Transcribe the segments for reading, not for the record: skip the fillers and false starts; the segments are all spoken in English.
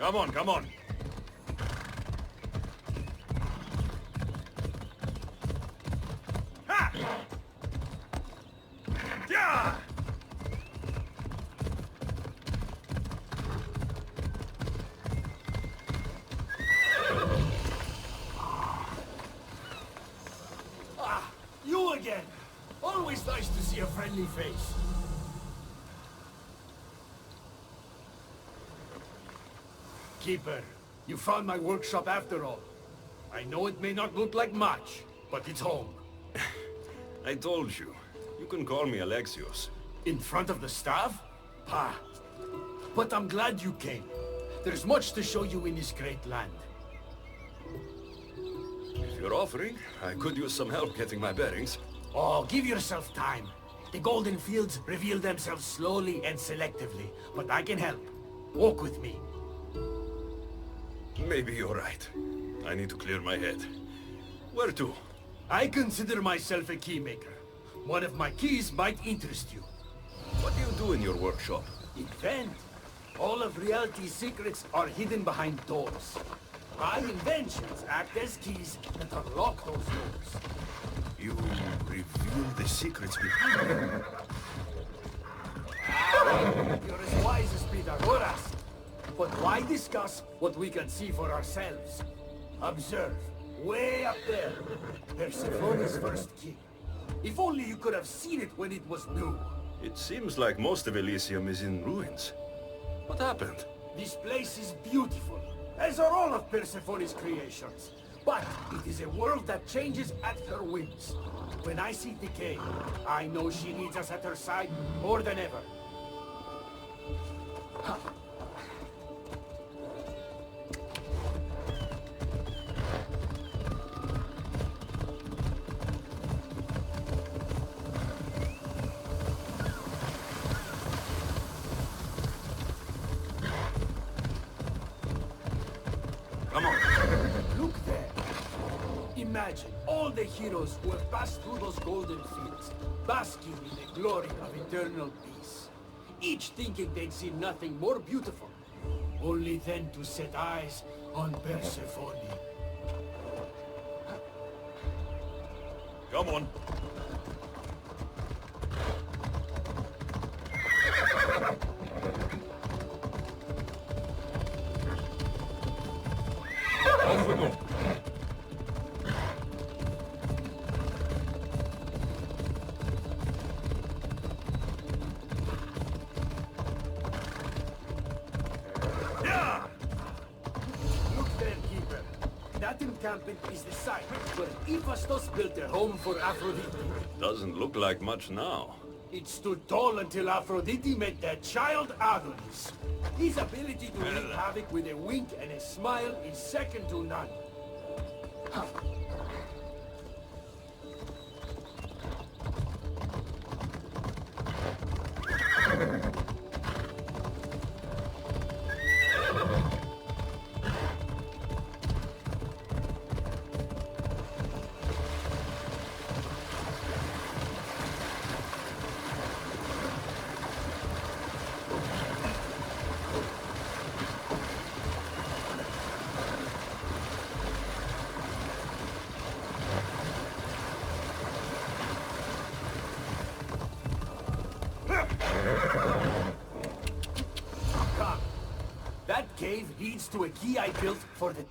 Come on, come on. Ha! Yeah! Ah, you again. Always nice to see a friendly face. Keeper, you found my workshop after all. I know it may not look like much, but it's home. I told you. You can call me Alexios. In front of the staff? Pah. But I'm glad you came. There's much to show you in this great land. If you're offering, I could use some help getting my bearings. Oh, give yourself time. The golden fields reveal themselves slowly and selectively, but I can help. Walk with me. Maybe you're right. I need to clear my head. Where to? I consider myself a key maker. One of my keys might interest you. What do you do in your workshop? Invent. All of reality's secrets are hidden behind doors. My inventions act as keys that unlock those doors. You reveal the secrets behind them. You're as wise as Pythagoras. But why discuss what we can see for ourselves? Observe, way up there, Persephone's first key. If only you could have seen it when it was new. It seems like most of Elysium is in ruins. What happened? This place is beautiful, as are all of Persephone's creations. But it is a world that changes at her whims. When I see decay, I know she needs us at her side more than ever. Come on. Look there. Imagine all the heroes who have passed through those golden fields, basking in the glory of eternal peace. Each thinking they'd see nothing more beautiful, only then to set eyes on Persephone. Come on. Off we go. Yeah! Look there, Keeper. That encampment is the site where Hephaestus built a home for Aphrodite. Doesn't look like much now. It stood tall until Aphrodite met their child Adonis. His ability to wreak havoc with a wink and a smile is second to none. Come. That cave leads to a key I built for the...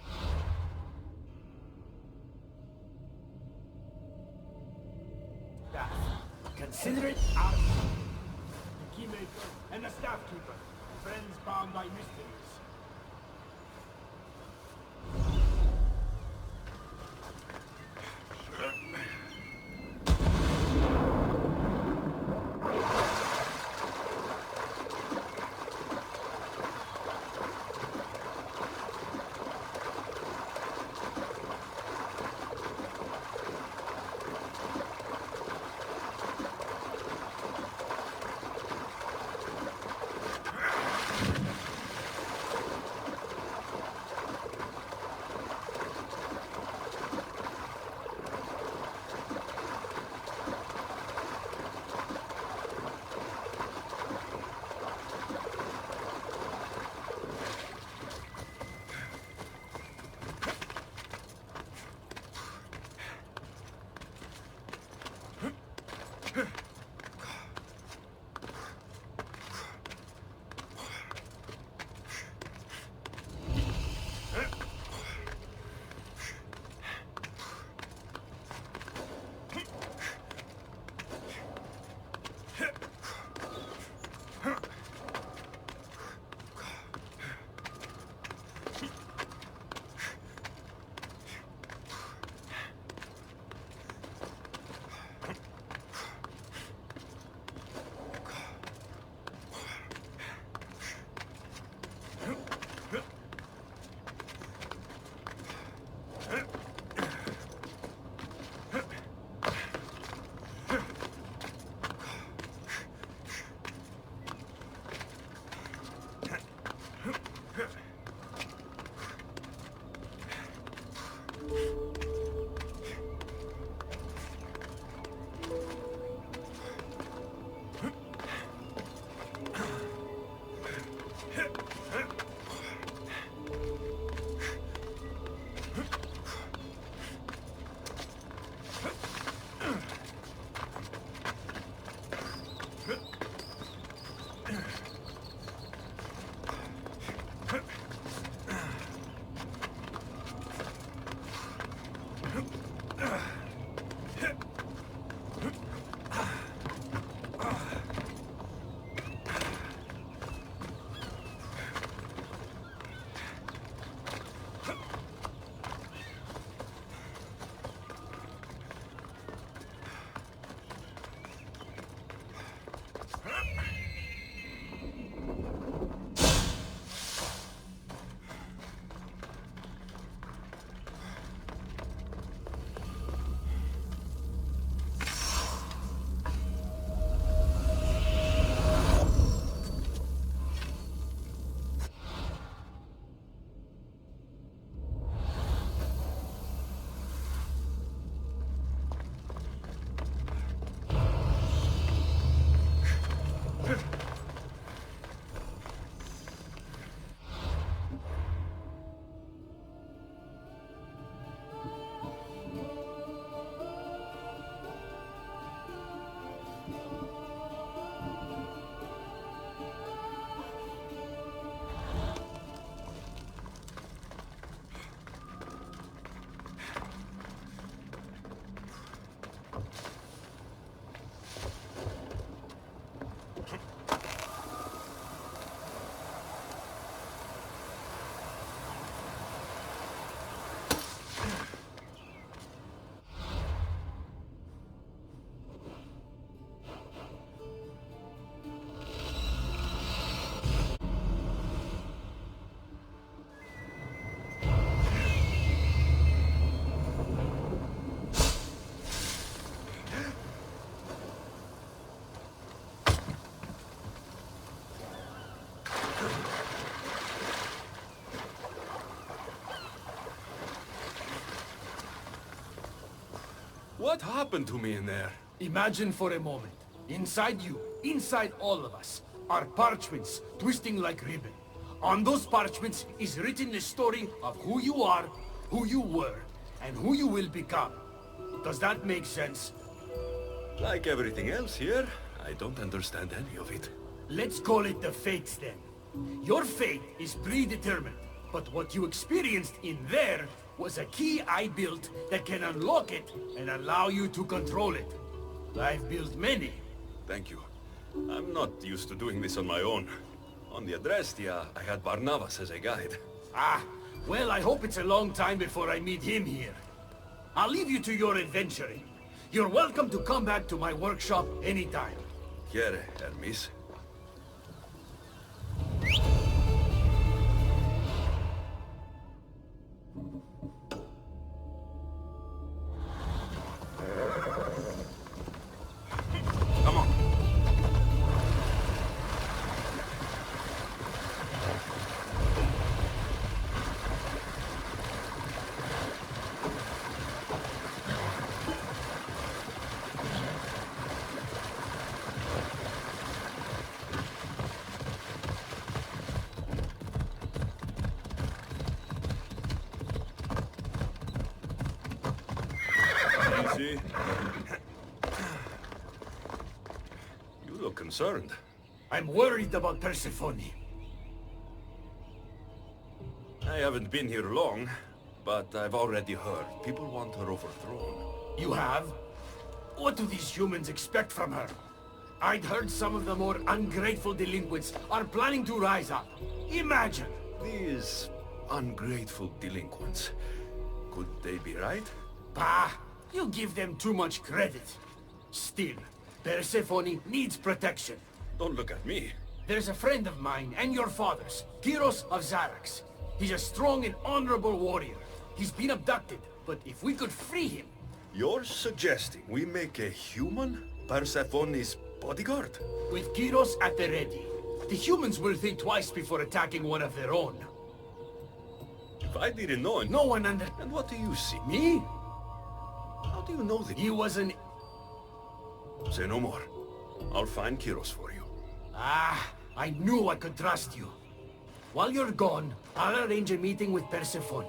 staff. Consider it ours. The keymaker and the staff keeper. Friends bound by mysteries. What happened to me in there? Imagine for a moment, inside you, inside all of us, are parchments twisting like ribbon. On those parchments is written the story of who you are, who you were, and who you will become. Does that make sense? Like everything else here, I don't understand any of it. Let's call it the fates then. Your fate is predetermined, but what you experienced in there was a key I built that can unlock it and allow you to control it. I've built many. Thank you. I'm not used to doing this on my own. On the Adrestia, I had Barnabas as a guide. Ah, well, I hope it's a long time before I meet him here. I'll leave you to your adventuring. You're welcome to come back to my workshop anytime. Here, Hermes. Come on. Easy. You look concerned. I'm worried about Persephone. I haven't been here long, but I've already heard people want her overthrown. You have? What do these humans expect from her? I'd heard some of the more ungrateful delinquents are planning to rise up. Imagine! These ungrateful delinquents, could they be right? Bah! You give them too much credit. Still, Persephone needs protection. Don't look at me. There's a friend of mine and your father's, Kyros of Xarax. He's a strong and honorable warrior. He's been abducted, but if we could free him... You're suggesting we make a human Persephone's bodyguard? With Kyros at the ready, the humans will think twice before attacking one of their own. If I didn't know it... No one under... And what do you see? Me? How do you know that? He was an... Say no more. I'll find Kyros for you. Ah, I knew I could trust you. While you're gone, I'll arrange a meeting with Persephone.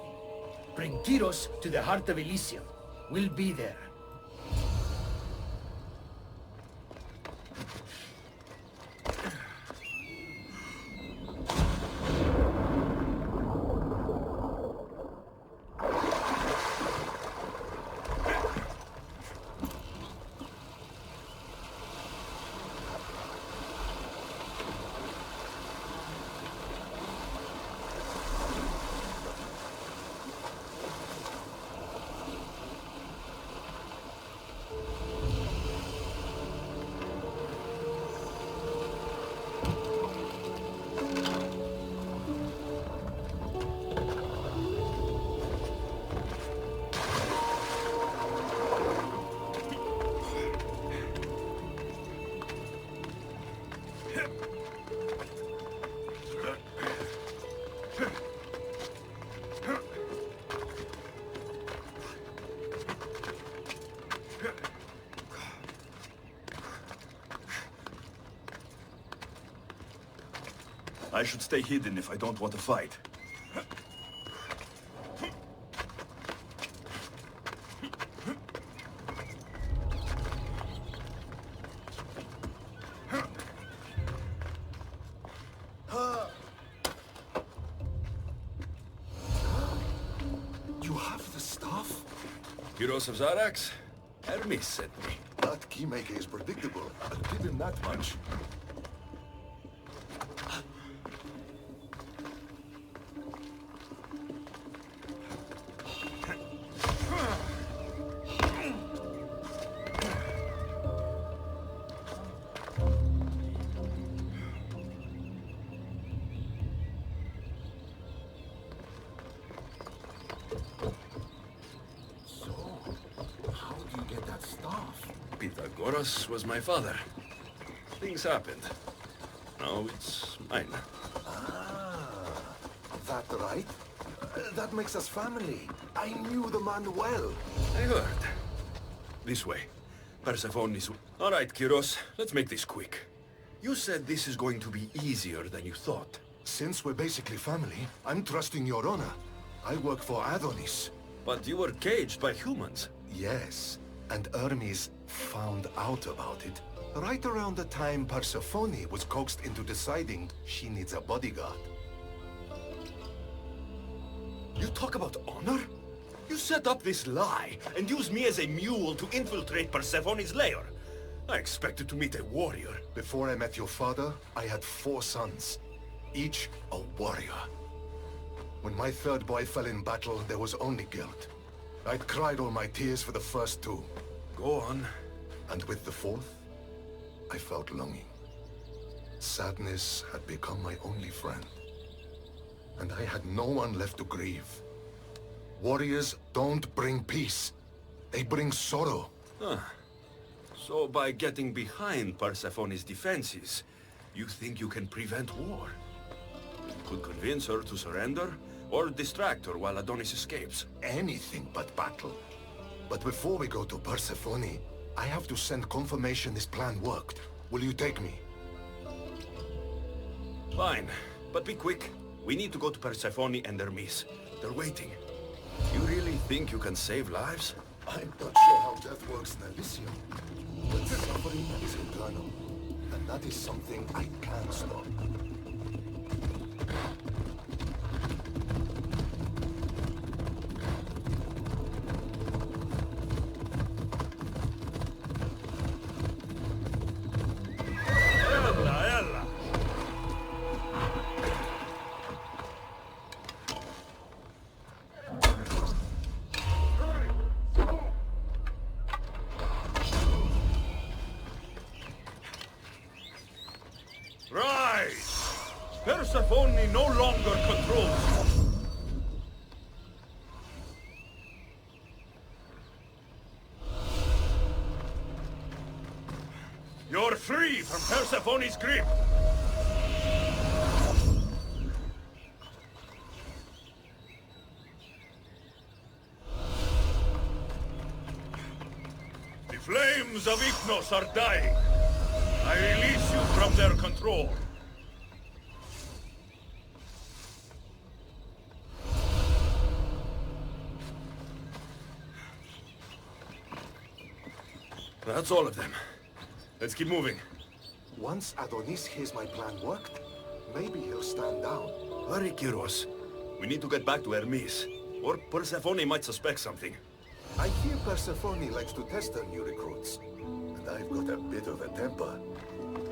Bring Kyros to the heart of Elysium. We'll be there. I should stay hidden if I don't want to fight. You have the stuff? Kyros of Xarax? Hermes sent me. That keymaker is predictable. I'll give him that much. Pythagoras was my father. Things happened. Now it's mine. Ah, that right? That makes us family. I knew the man well. I heard. This way. Persephone's... All right, Kyros, let's make this quick. You said this is going to be easier than you thought. Since we're basically family, I'm trusting your honor. I work for Adonis. But you were caged by humans. Yes, and Hermes found out about it. Right around the time Persephone was coaxed into deciding she needs a bodyguard. You talk about honor? You set up this lie and use me as a mule to infiltrate Persephone's lair. I expected to meet a warrior. Before I met your father, I had 4 sons, each a warrior. When my third boy fell in battle, there was only guilt. I'd cried all my tears for the first 2. Go on. And with the 4th, I felt longing. Sadness had become my only friend. And I had no one left to grieve. Warriors don't bring peace. They bring sorrow. Huh. So by getting behind Persephone's defenses, you think you can prevent war? You could convince her to surrender, or distract her while Adonis escapes. Anything but battle. But before we go to Persephone, I have to send confirmation this plan worked. Will you take me? Fine, but be quick. We need to go to Persephone and Hermes. They're waiting. You really think you can save lives? I'm not sure how death works in Elysium. But suffering is eternal. And that is something I can't stop. Rise! Persephone no longer controls you. You're free from Persephone's grip. The flames of Ichnos are dying. I release you from their control. That's all of them. Let's keep moving. Once Adonis hears my plan worked, maybe he'll stand down. Hurry, Kyros. We need to get back to Hermes, or Persephone might suspect something. I hear Persephone likes to test her new recruits. And I've got a bit of a temper.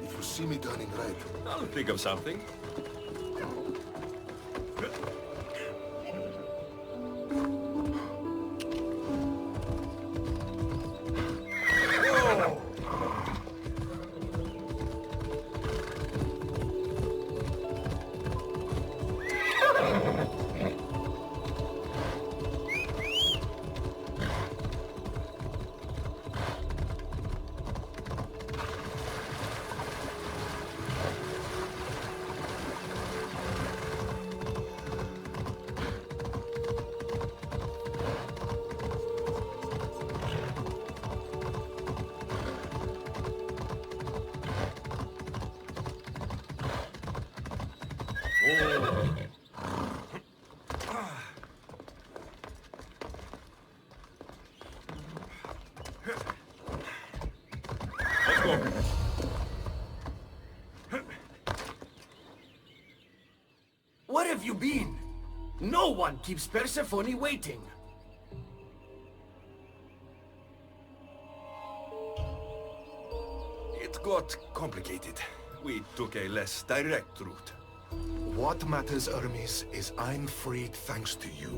If you see me turning red... I'll think of something. Where have you been? No one keeps Persephone waiting. It got complicated. We took a less direct route. What matters, Hermes, is I'm freed thanks to you.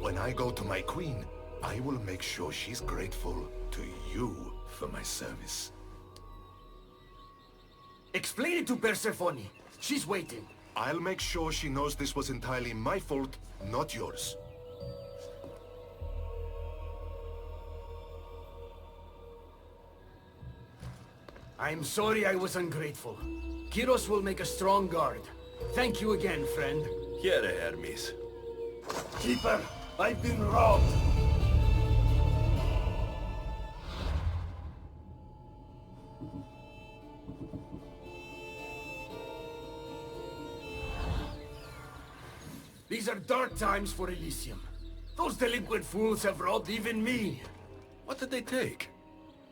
When I go to my queen, I will make sure she's grateful to you for my service. Explain it to Persephone. She's waiting. I'll make sure she knows this was entirely my fault, not yours. I'm sorry I was ungrateful. Kyros will make a strong guard. Thank you again, friend. Here, Hermes. Keeper, I've been robbed. dark times for Elysium. Those delinquent fools have robbed even me. What did they take?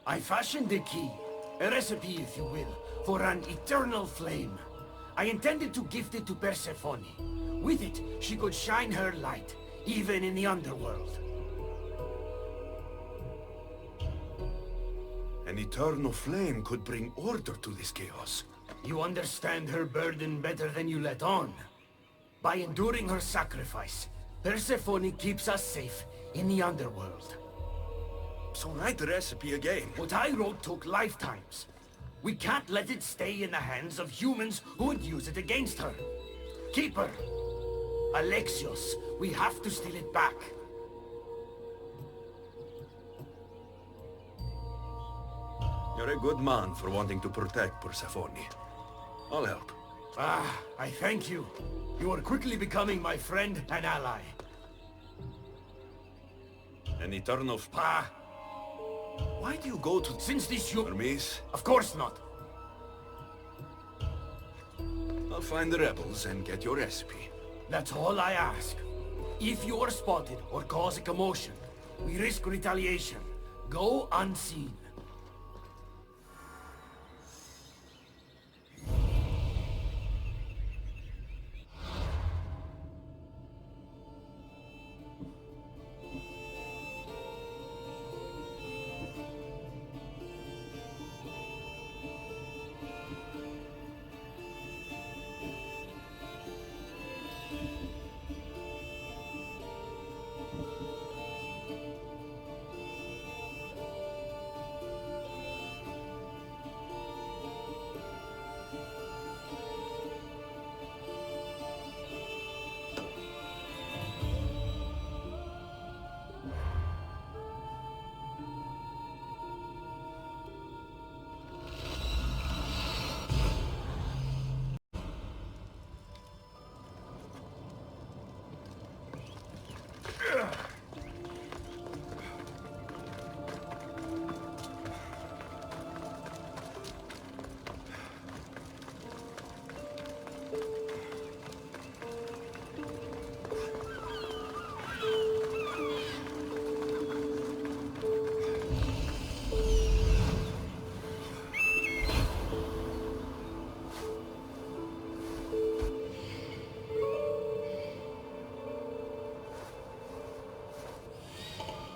I fashioned a key, a recipe if you will, for an eternal flame. I intended to gift it to Persephone. With it, she could shine her light, even in the underworld. An eternal flame could bring order to this chaos. You understand her burden better than you let on. By enduring her sacrifice, Persephone keeps us safe in the underworld. So write the recipe again. What I wrote took lifetimes. We can't let it stay in the hands of humans who would use it against her. Keep her. Alexios, we have to steal it back. You're a good man for wanting to protect Persephone. I'll help. Ah, I thank you. You are quickly becoming my friend and ally. An eternal spa. Why do you go to Since this Hermes? Of course not. I'll find the rebels and get your recipe. That's all I ask. If you are spotted or cause a commotion, we risk retaliation. Go unseen.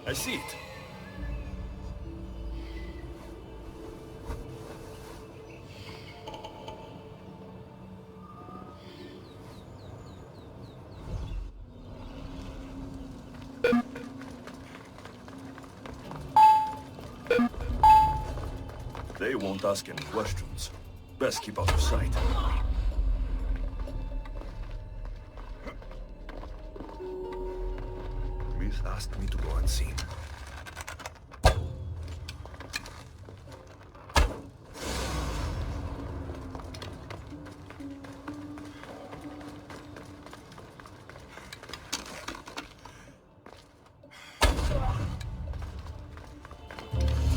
I see it. They won't ask any questions. Best keep out of sight. Myth asked me to go unseen.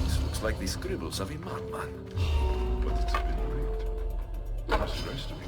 This looks like the scribbles of a madman. But it's been rigged. What's the rest of it?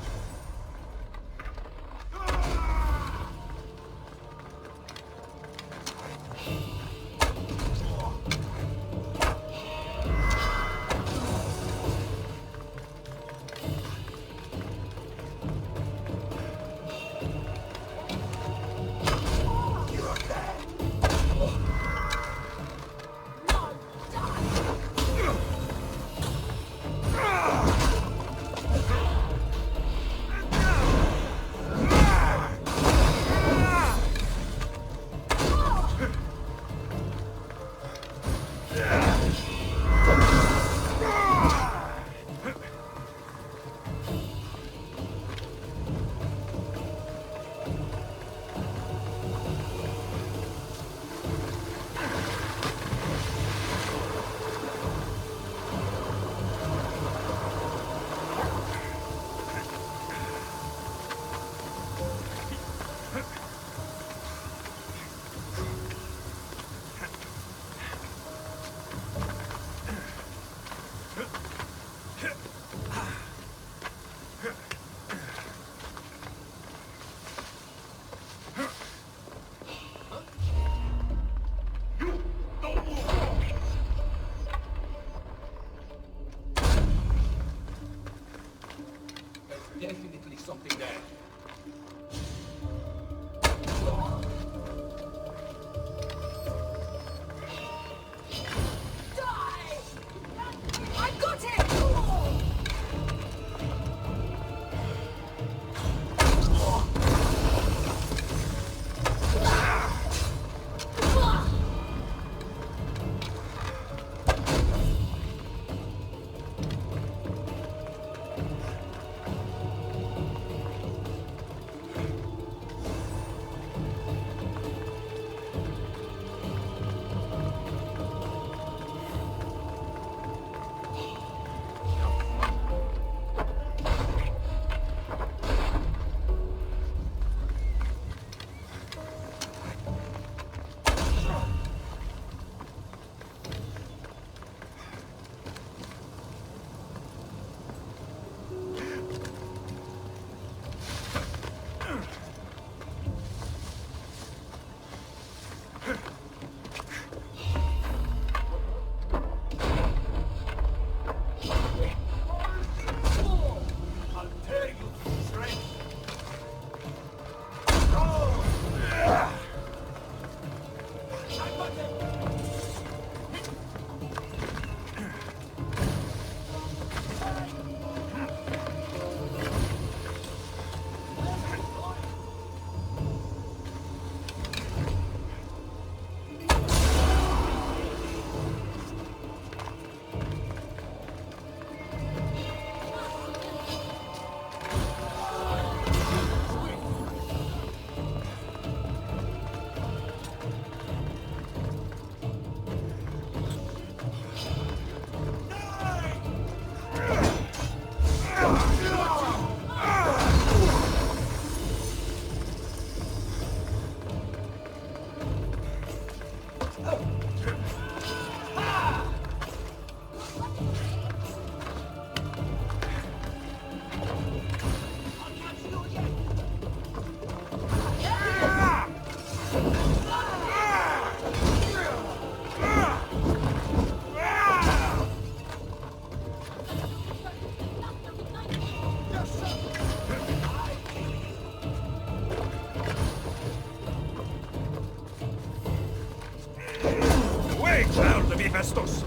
Estos!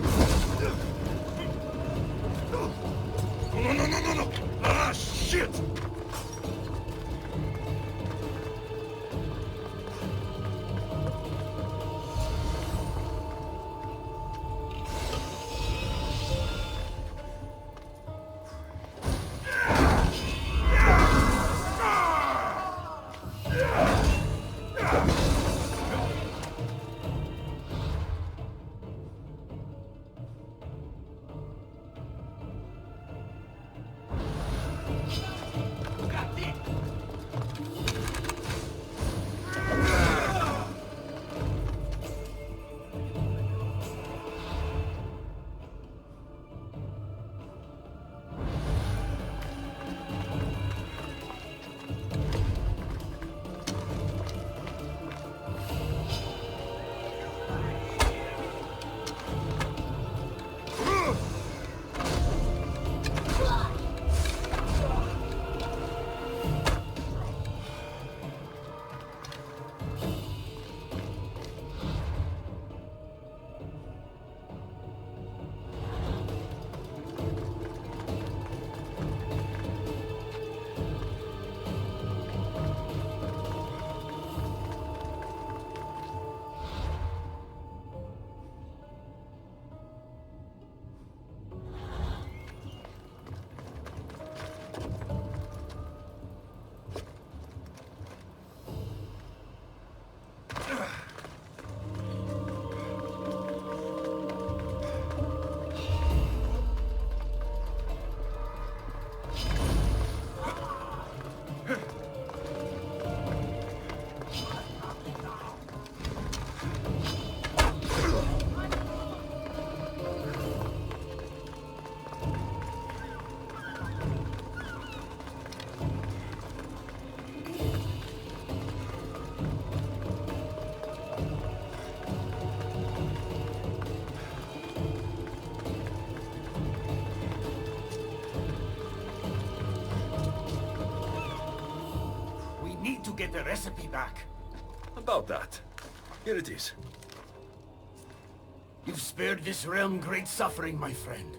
No! Ah, shit! Get the recipe back. About that. Here it is. You've spared this realm great suffering, my friend.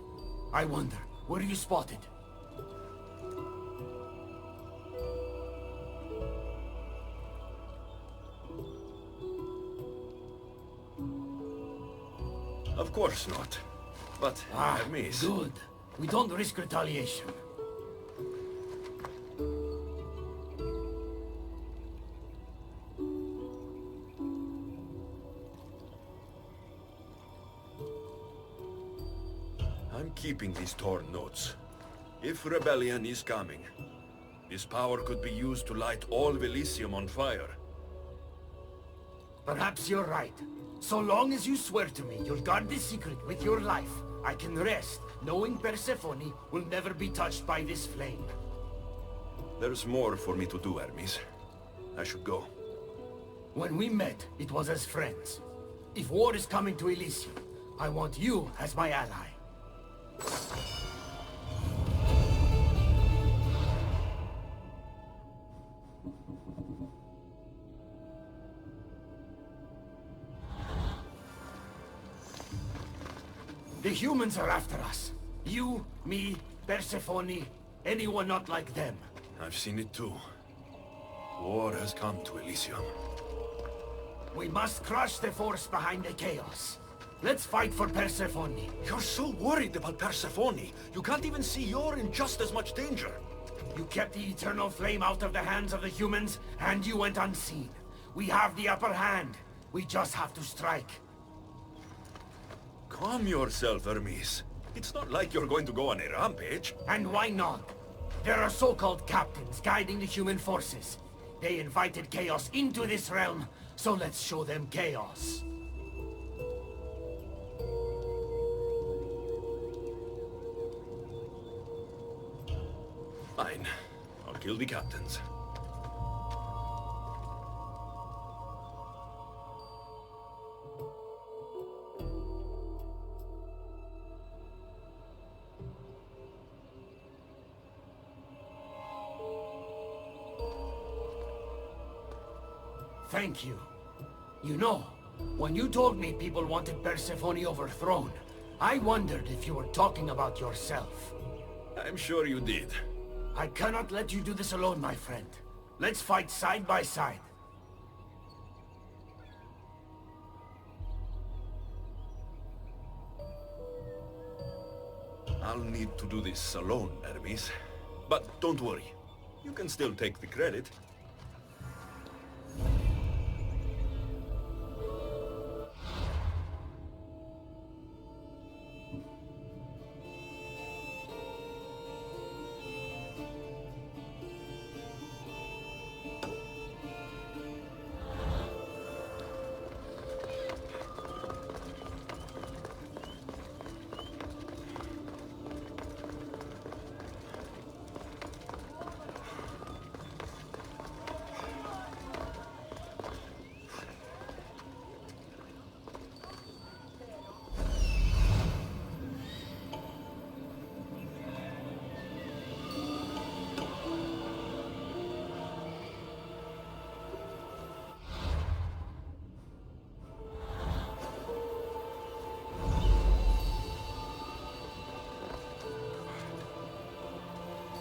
I wonder, were you spotted? Of course not. But, Hermes... Good. We don't risk retaliation. I'm keeping these torn notes. If rebellion is coming, this power could be used to light all Elysium on fire. Perhaps you're right. So long as you swear to me you'll guard this secret with your life, I can rest, knowing Persephone will never be touched by this flame. There's more for me to do, Hermes. I should go. When we met, it was as friends. If war is coming to Elysium, I want you as my ally. The humans are after us. You, me, Persephone, anyone not like them. I've seen it too. War has come to Elysium. We must crush the force behind the chaos. Let's fight for Persephone. You're so worried about Persephone. You can't even see you're in just as much danger. You kept the eternal flame out of the hands of the humans, and you went unseen. We have the upper hand. We just have to strike. Calm yourself, Hermes. It's not like you're going to go on a rampage. And why not? There are so-called captains guiding the human forces. They invited chaos into this realm, so let's show them chaos. Fine. I'll kill the captains. Thank you. You know, when you told me people wanted Persephone overthrown, I wondered if you were talking about yourself. I'm sure you did. I cannot let you do this alone, my friend. Let's fight side by side. I'll need to do this alone, Hermes. But don't worry. You can still take the credit.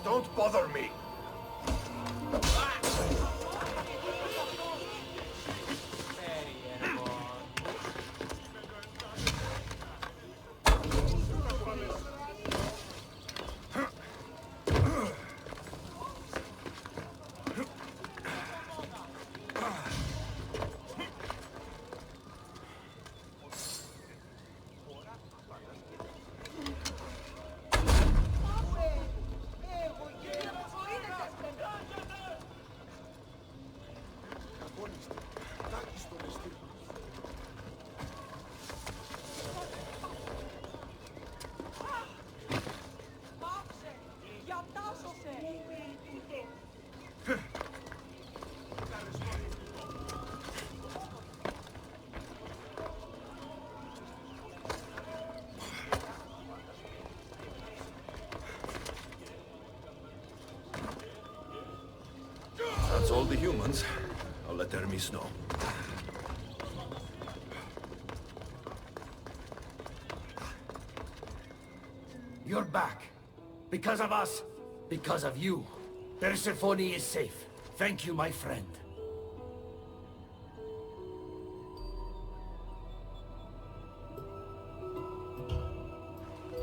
Don't bother me! That's all the humans. I'll let Hermes know. You're back. Because of us, because of you. Persephone is safe. Thank you, my friend.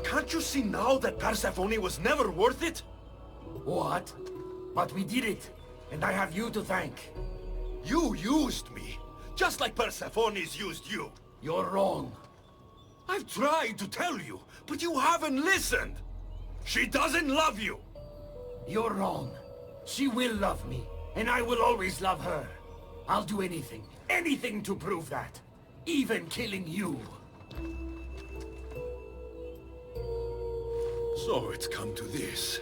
Can't you see now that Persephone was never worth it? What? But we did it, and I have you to thank. You used me, just like Persephone's used you. You're wrong. I've tried to tell you, but you haven't listened. She doesn't love you. You're wrong. She will love me, and I will always love her. I'll do anything, anything to prove that. Even killing you. So it's come to this.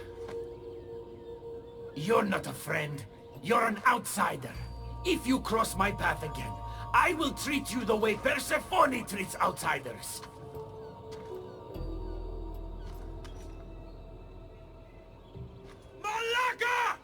You're not a friend. You're an outsider. If you cross my path again, I will treat you the way Persephone treats outsiders. Malaka!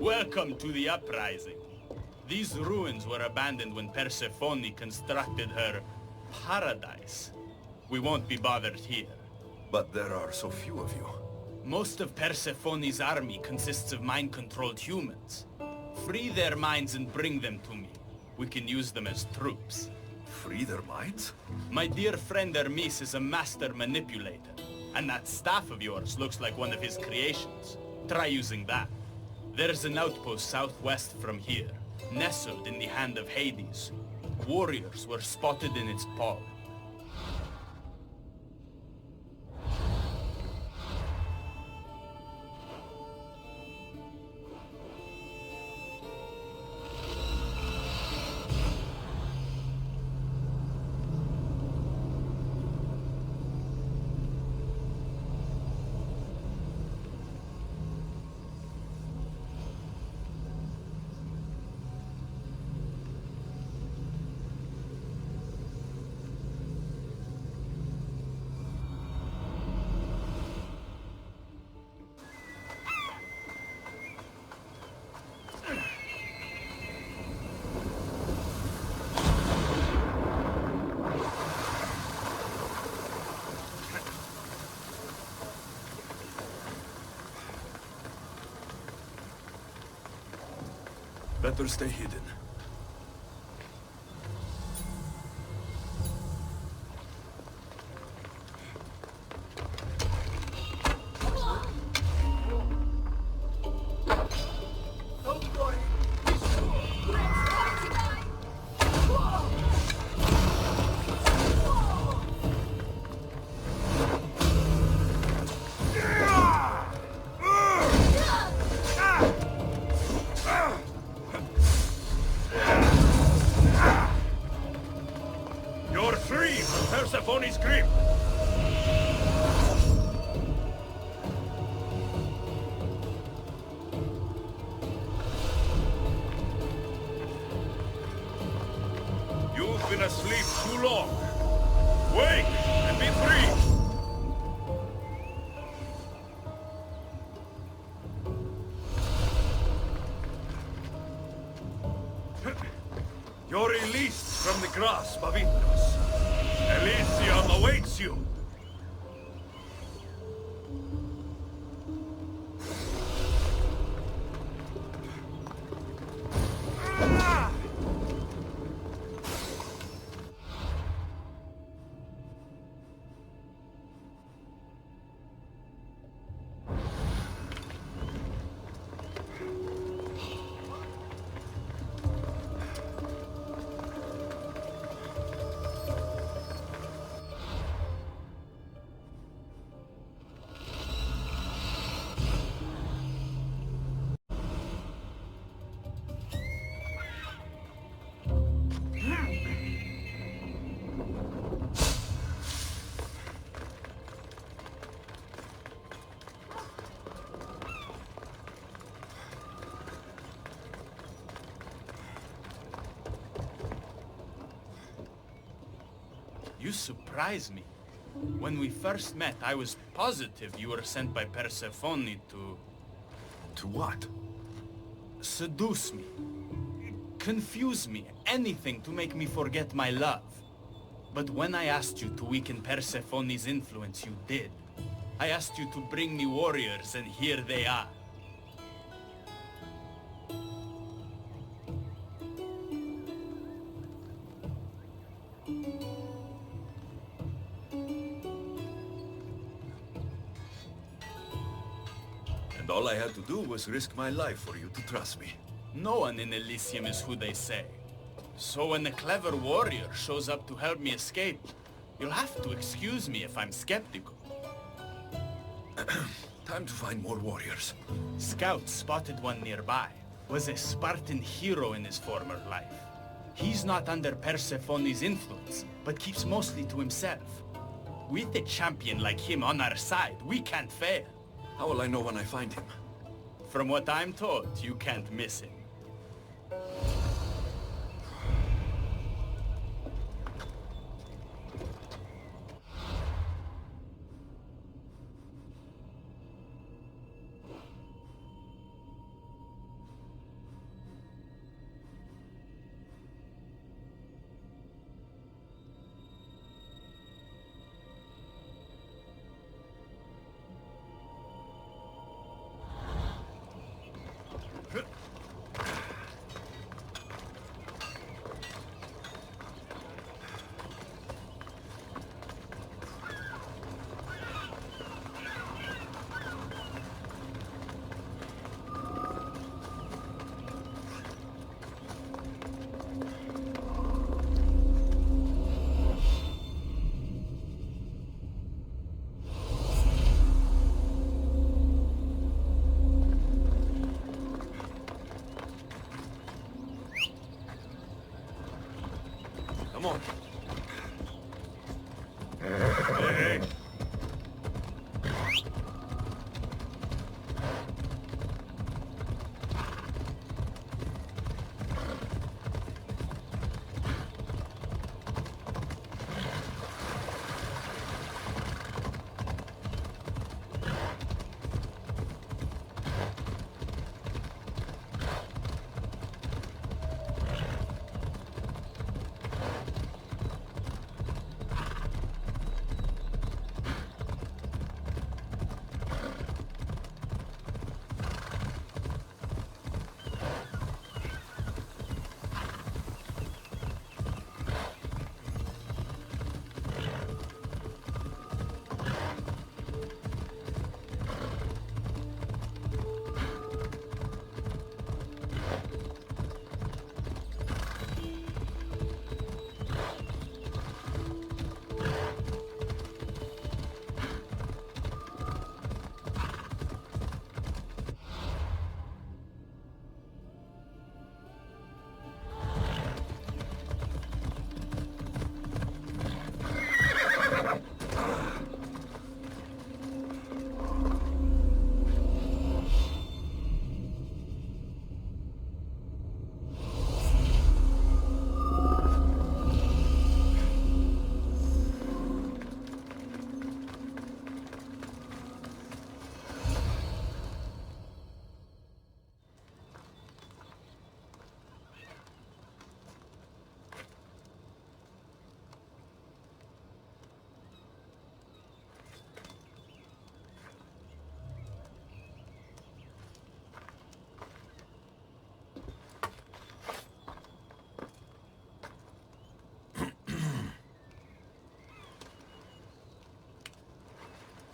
Welcome to the uprising. These ruins were abandoned when Persephone constructed her paradise. We won't be bothered here. But there are so few of you. Most of Persephone's army consists of mind-controlled humans. Free their minds and bring them to me. We can use them as troops. Free their minds? My dear friend Hermes is a master manipulator. And that staff of yours looks like one of his creations. Try using that. There's an outpost southwest from here, nestled in the hand of Hades. Warriors were spotted in its paw. Better stay hidden. You're free from Persephone's grip! You've been asleep too long. Wake and be free! You're released from the grasp of Indus. Elysium awaits you! You surprise me. When we first met, I was positive you were sent by Persephone to... To what? seduce me. Confuse me. Anything to make me forget my love. But when I asked you to weaken Persephone's influence, you did. I asked you to bring me warriors, and here they are. And all I had to do was risk my life for you to trust me. No one in Elysium is who they say. So when a clever warrior shows up to help me escape, you'll have to excuse me if I'm skeptical. Time to find more warriors. Scouts spotted one nearby. Was a Spartan hero in his former life. He's not under Persephone's influence, but keeps mostly to himself. With a champion like him on our side, we can't fail. How will I know when I find him? From what I'm told, you can't miss him. Come on. Hey.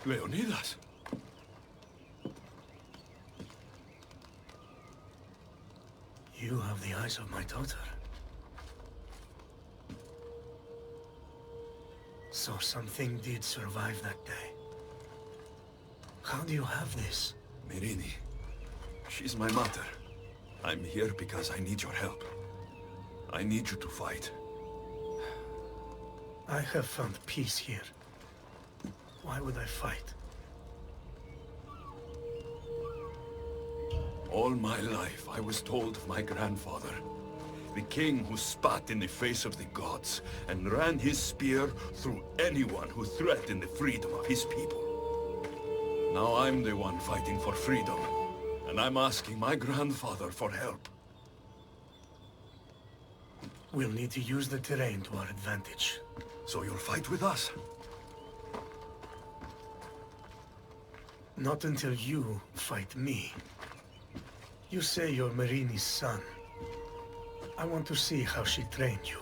Leonidas. You have the eyes of my daughter. So something did survive that day. How do you have this? Myrrine. She's my mother. I'm here because I need your help. I need you to fight. I have found peace here. Why would I fight? All my life, I was told of my grandfather, the king who spat in the face of the gods and ran his spear through anyone who threatened the freedom of his people. Now I'm the one fighting for freedom, and I'm asking my grandfather for help. We'll need to use the terrain to our advantage. So you'll fight with us? Not until you fight me. You say you're Myrrine's son. I want to see how she trained you.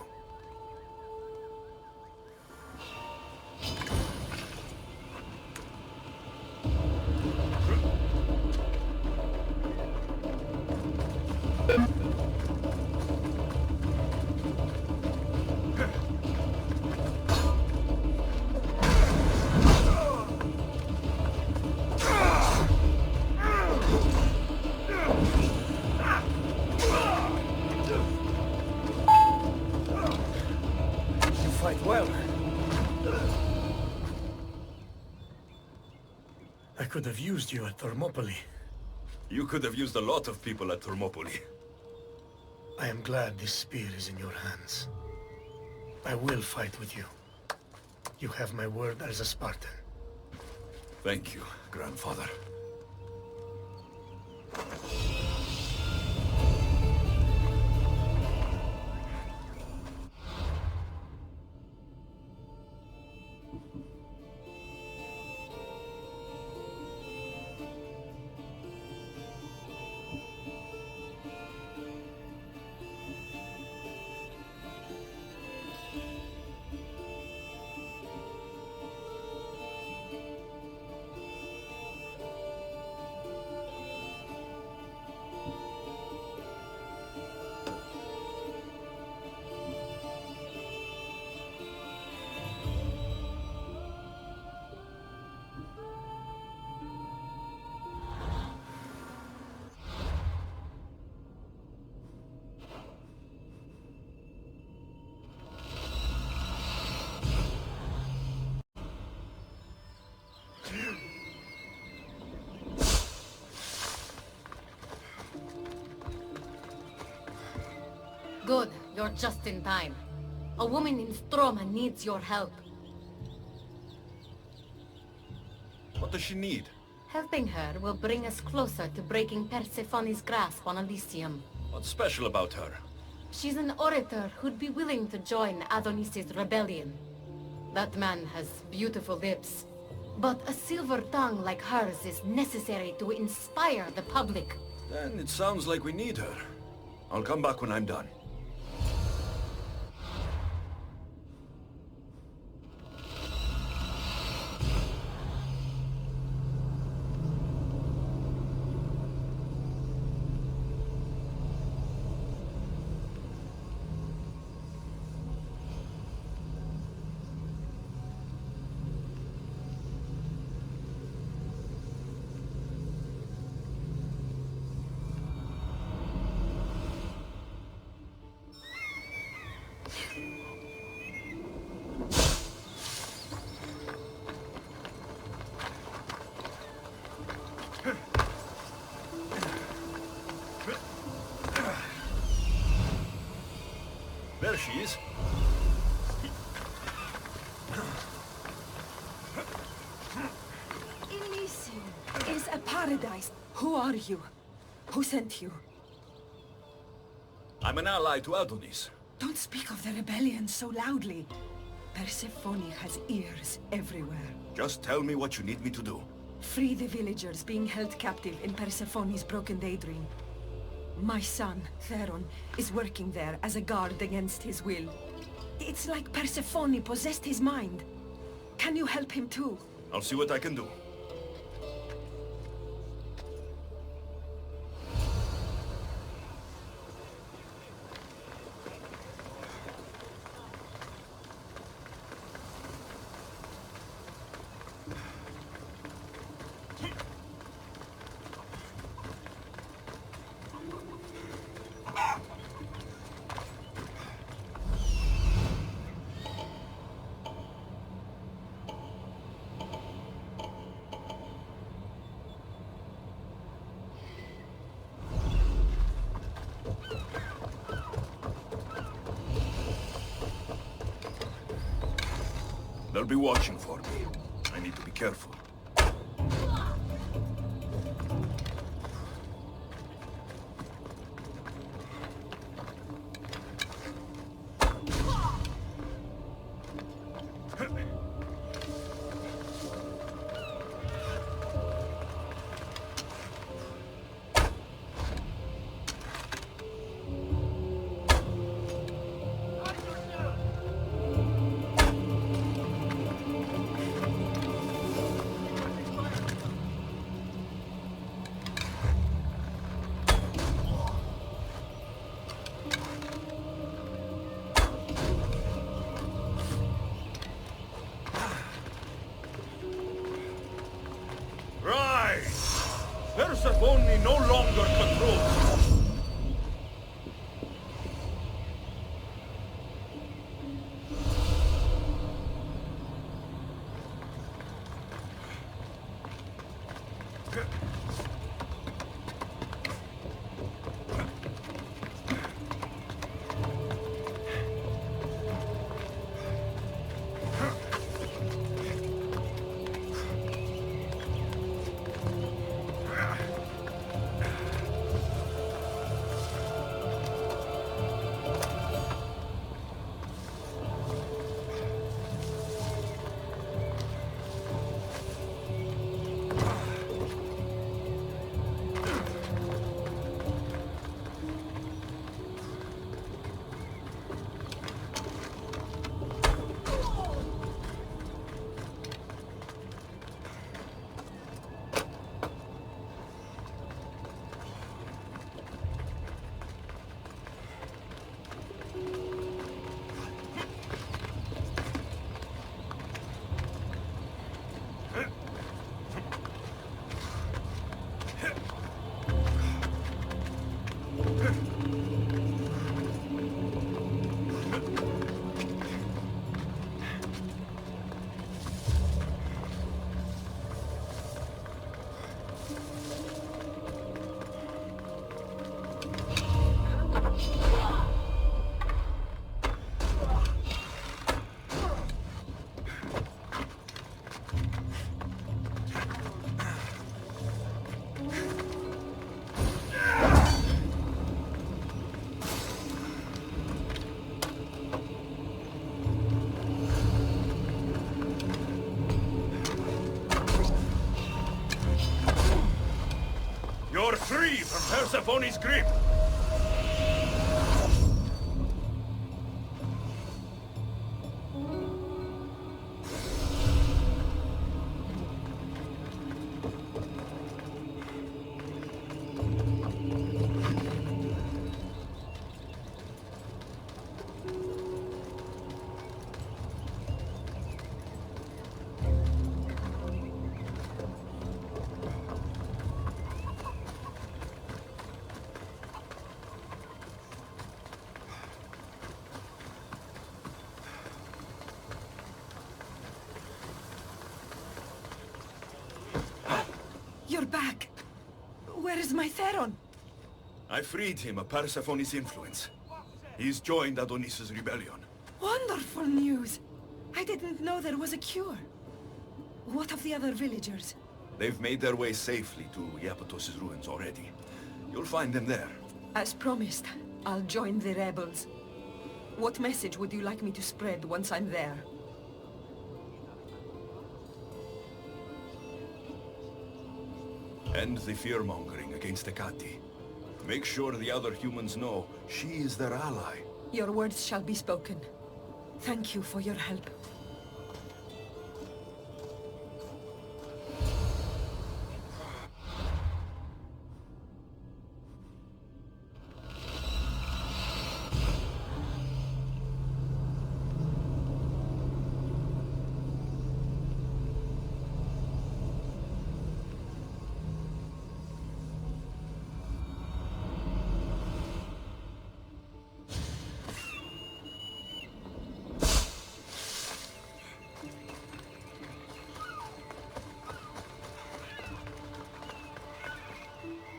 I could have used you at Thermopylae. You could have used a lot of people at Thermopylae. I am glad this spear is in your hands. I will fight with you. You have my word as a Spartan. Thank you, grandfather. Good. You're just in time. A woman in Stroma needs your help. What does she need? Helping her will bring us closer to breaking Persephone's grasp on Elysium. What's special about her? She's an orator who'd be willing to join Adonis's rebellion. That man has beautiful lips. But a silver tongue like hers is necessary to inspire the public. Then it sounds like we need her. I'll come back when I'm done. There she is. Elysium is a paradise. Who are you? Who sent you? I'm an ally to Adonis. Don't speak of the rebellion so loudly. Persephone has ears everywhere. Just tell me what you need me to do. Free the villagers being held captive in Persephone's broken daydream. My son, Theron, is working there as a guard against his will. It's like Persephone possessed his mind. Can you help him too? I'll see what I can do. They'll be watching for me. I need to be careful. Persephone no longer controls you. from Persephone's grip! You're back. Where is my Theron? I freed him of Persephone's influence. He's joined Adonis' rebellion. Wonderful news. I didn't know there was a cure. What of the other villagers? They've made their way safely to Iapetos' ruins already. You'll find them there. As promised, I'll join the rebels. What message would you like me to spread once I'm there? End the fear-mongering against Hecate. Make sure the other humans know she is their ally. Your words shall be spoken. Thank you for your help.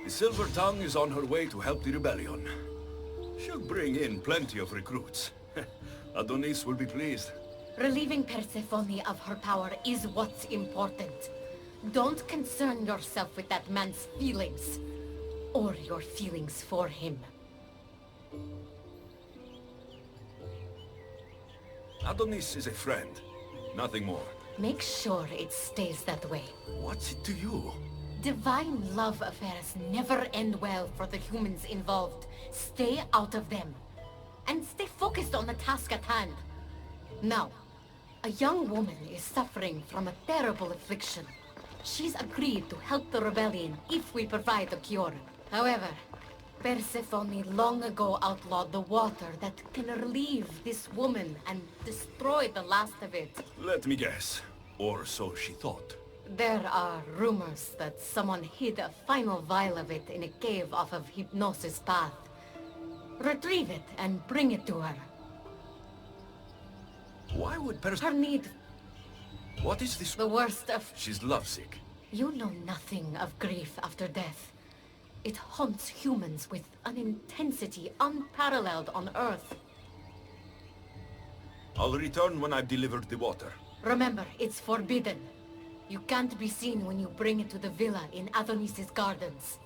The Silver Tongue is on her way to help the rebellion. She'll bring in plenty of recruits. Adonis will be pleased. Relieving Persephone of her power is what's important. Don't concern yourself with that man's feelings. Or your feelings for him. Adonis is a friend. Nothing more. Make sure it stays that way. What's it to you? Divine love affairs never end well for the humans involved. Stay out of them. And stay focused on the task at hand. Now, a young woman is suffering from a terrible affliction. She's agreed to help the rebellion if we provide the cure. However, Persephone long ago outlawed the water that can relieve this woman and destroy the last of it. Let me guess. Or so she thought. There are rumors that someone hid a final vial of it in a cave off of Hypnosis Path. Retrieve it and bring it to her. Why would Her need... What is this? The worst of... She's lovesick. You know nothing of grief after death. It haunts humans with an intensity unparalleled on Earth. I'll return when I've delivered the water. Remember, it's forbidden. You can't be seen when you bring it to the villa in Adonis' gardens.